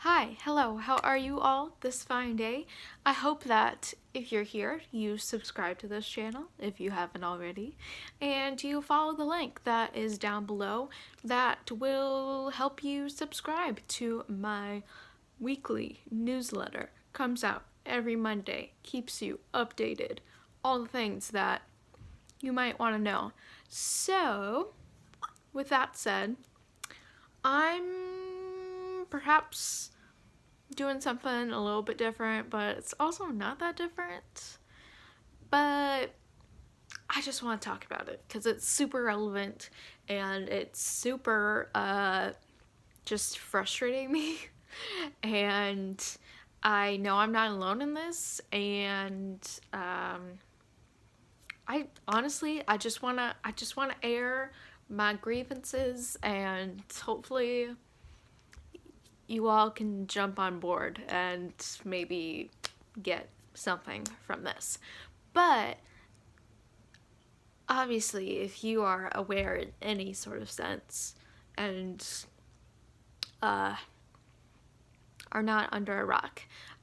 Hi, hello, how are you all this fine day? I hope that if you're here, you subscribe to this channel if you haven't already, and you follow the link that is down below that will help you subscribe to my weekly newsletter. Comes out every Monday, keeps you updated, all the things that you might want to know. So, with that said, I'm perhaps doing something a little bit different, but it's also not that different. But I just want to talk about it because it's super relevant and it's super just frustrating me. And I know I'm not alone in this, and I just wanna air my grievances, and hopefully you all can jump on board and maybe get something from this. But obviously, if you are aware in any sort of sense and are not under a rock,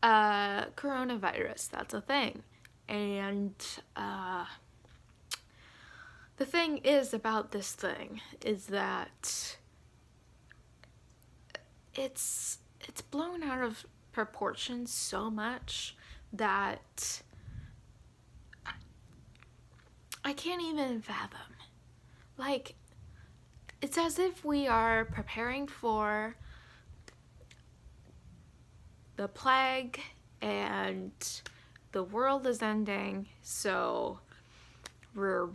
coronavirus, that's a thing. And the thing is about this thing is that it's blown out of proportion so much that I can't even fathom. Like, it's as if we are preparing for the plague and the world is ending, so we're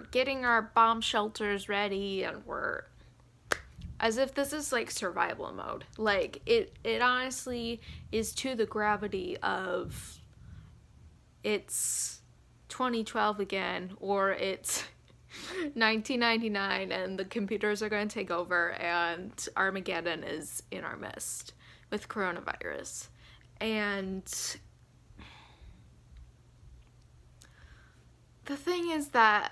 getting our bomb shelters ready, and we're as if this is like survival mode. Like, it honestly is to the gravity of it's 2012 again, or it's 1999 and the computers are going to take over and Armageddon is in our midst with coronavirus. And the thing is that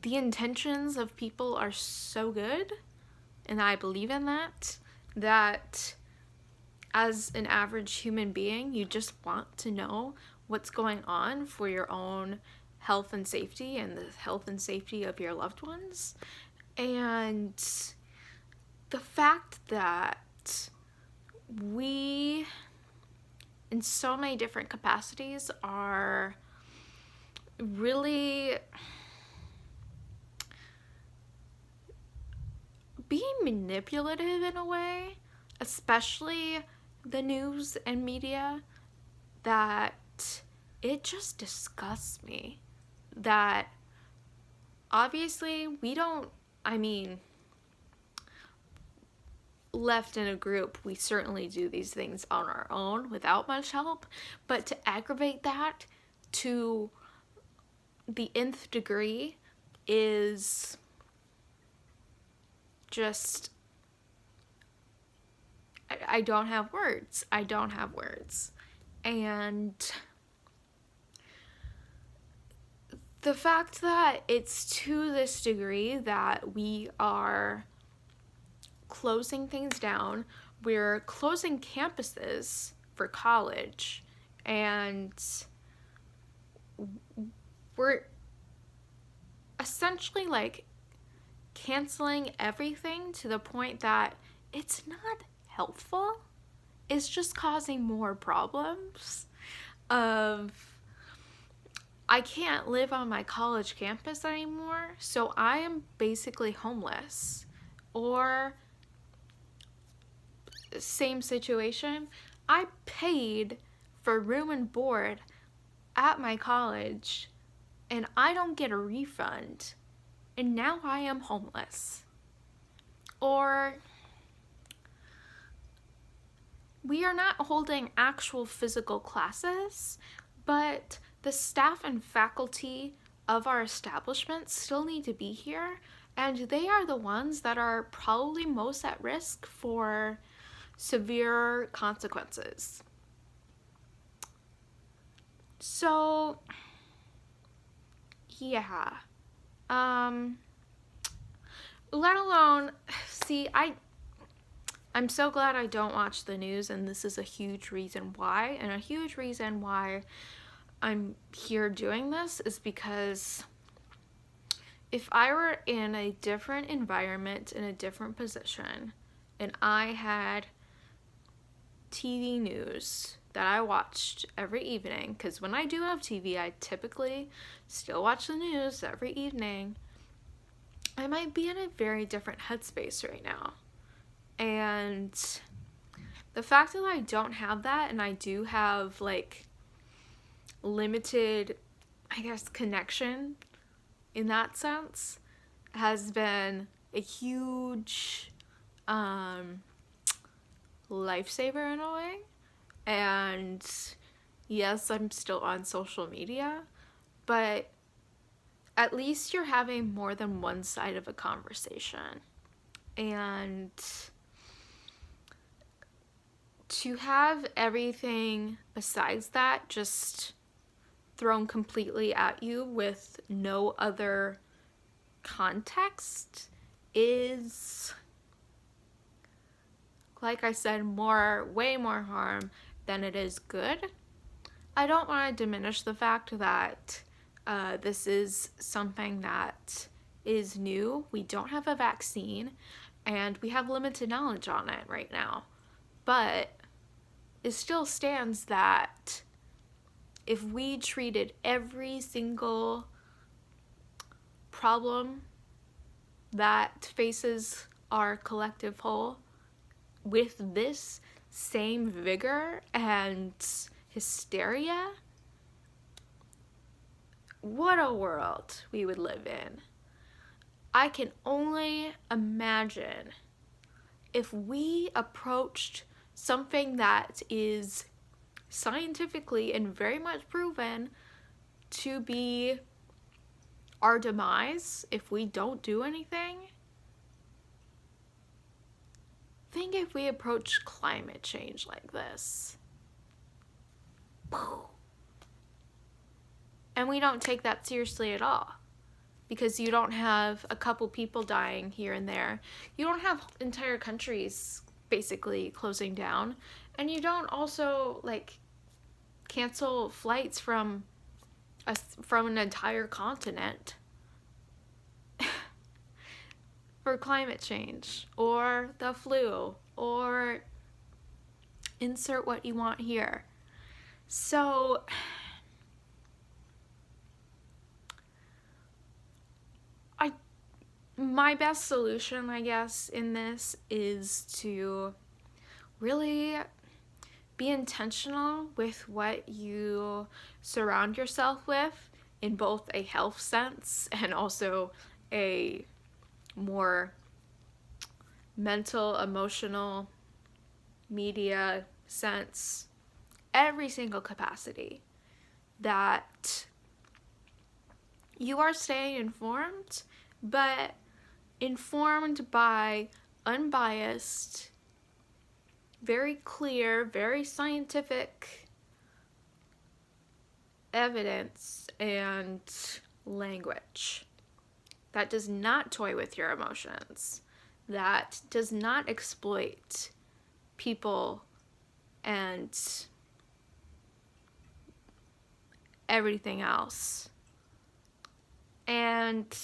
the intentions of people are so good, and I believe in that as an average human being, you just want to know what's going on for your own health and safety and the health and safety of your loved ones. And the fact that we, in so many different capacities, are really being manipulative in a way, especially the news and media, that it just disgusts me. That obviously left in a group, we certainly do these things on our own without much help, but to aggravate that to the nth degree is just, I don't have words. And the fact that it's to this degree that we are closing things down, we're closing campuses for college, and we're essentially like canceling everything to the point that it's not helpful. It's just causing more problems of I can't live on my college campus anymore, so I am basically homeless. Or same situation, I paid for room and board at my college and I don't get a refund, and now I am homeless. Or we are not holding actual physical classes, but the staff and faculty of our establishment still need to be here, and they are the ones that are probably most at risk for severe consequences. So, yeah. Let alone, see, I'm so glad I don't watch the news, and this is a huge reason why. And a huge reason why I'm here doing this is because if I were in a different environment, in a different position, and I had TV news that I watched every evening, because when I do have TV, I typically still watch the news every evening, I might be in a very different headspace right now. And the fact that I don't have that, and I do have like limited, I guess, connection in that sense, has been a huge lifesaver in a way. And yes, I'm still on social media, but at least you're having more than one side of a conversation. And to have everything besides that just thrown completely at you with no other context is, like I said, way more harm than it is good. I don't want to diminish the fact that this is something that is new. We don't have a vaccine, and we have limited knowledge on it right now. But it still stands that if we treated every single problem that faces our collective whole with this same vigor and hysteria, what a world we would live in. I can only imagine if we approached something that is scientifically and very much proven to be our demise if we don't do anything. Think if we approach climate change like this. And we don't take that seriously at all. Because you don't have a couple people dying here and there. You don't have entire countries basically closing down. And you don't also like cancel flights from an entire continent for climate change or the flu or insert what you want here. So my best solution, I guess, in this is to really be intentional with what you surround yourself with in both a health sense and also a more mental, emotional, media sense, every single capacity, that you are staying informed, but informed by unbiased, very clear, very scientific evidence and language that does not toy with your emotions, that does not exploit people and everything else. And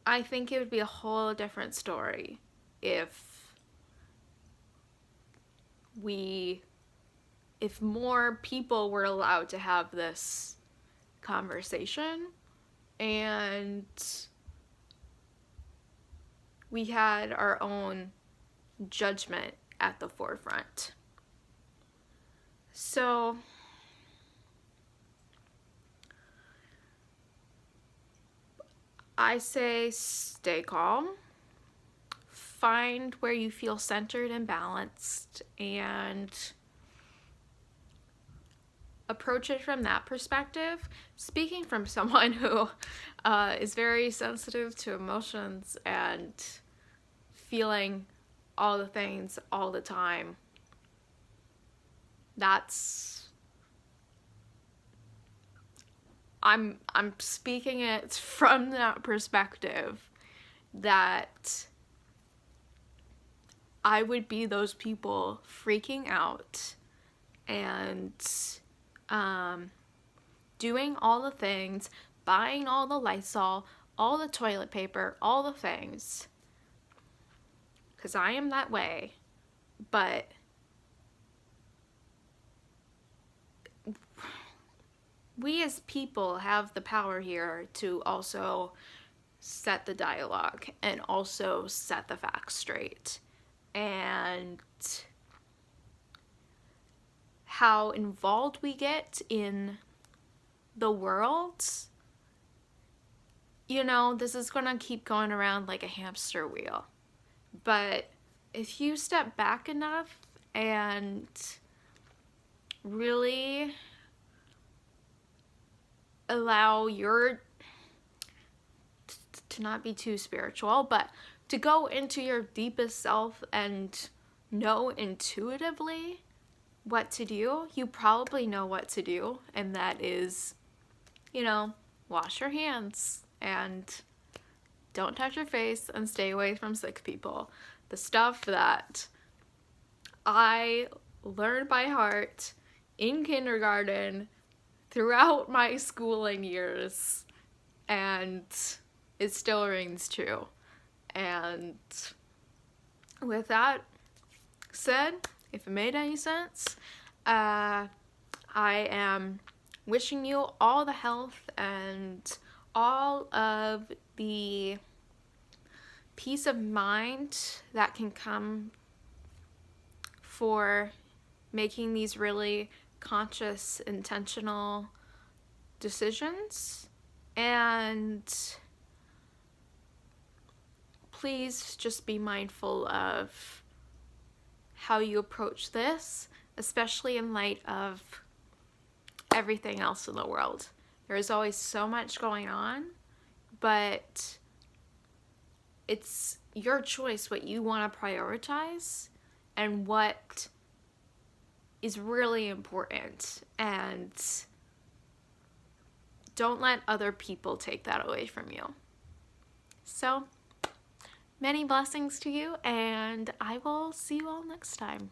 I think it would be a whole different story if more people were allowed to have this conversation and we had our own judgment at the forefront. So I say stay calm, find where you feel centered and balanced, and approach it from that perspective. Speaking from someone who is very sensitive to emotions and feeling all the things all the time, I'm speaking it from that perspective, that I would be those people freaking out and doing all the things, buying all the Lysol, all the toilet paper, all the things. Because I am that way. But we as people have the power here to also set the dialogue and also set the facts straight. And how involved we get in the world, you know, this is gonna keep going around like a hamster wheel. But if you step back enough and really allow to not be too spiritual, but to go into your deepest self and know intuitively what to do, you probably know what to do, and that is, you know, wash your hands and don't touch your face and stay away from sick people. The stuff that I learned by heart in kindergarten throughout my schooling years, and it still rings true. And with that said, if it made any sense, I am wishing you all the health and all of the peace of mind that can come for making these really conscious, intentional decisions. And please just be mindful of how you approach this, especially in light of everything else in the world. There is always so much going on, but it's your choice what you want to prioritize and what is really important. And don't let other people take that away from you. So, many blessings to you, and I will see you all next time.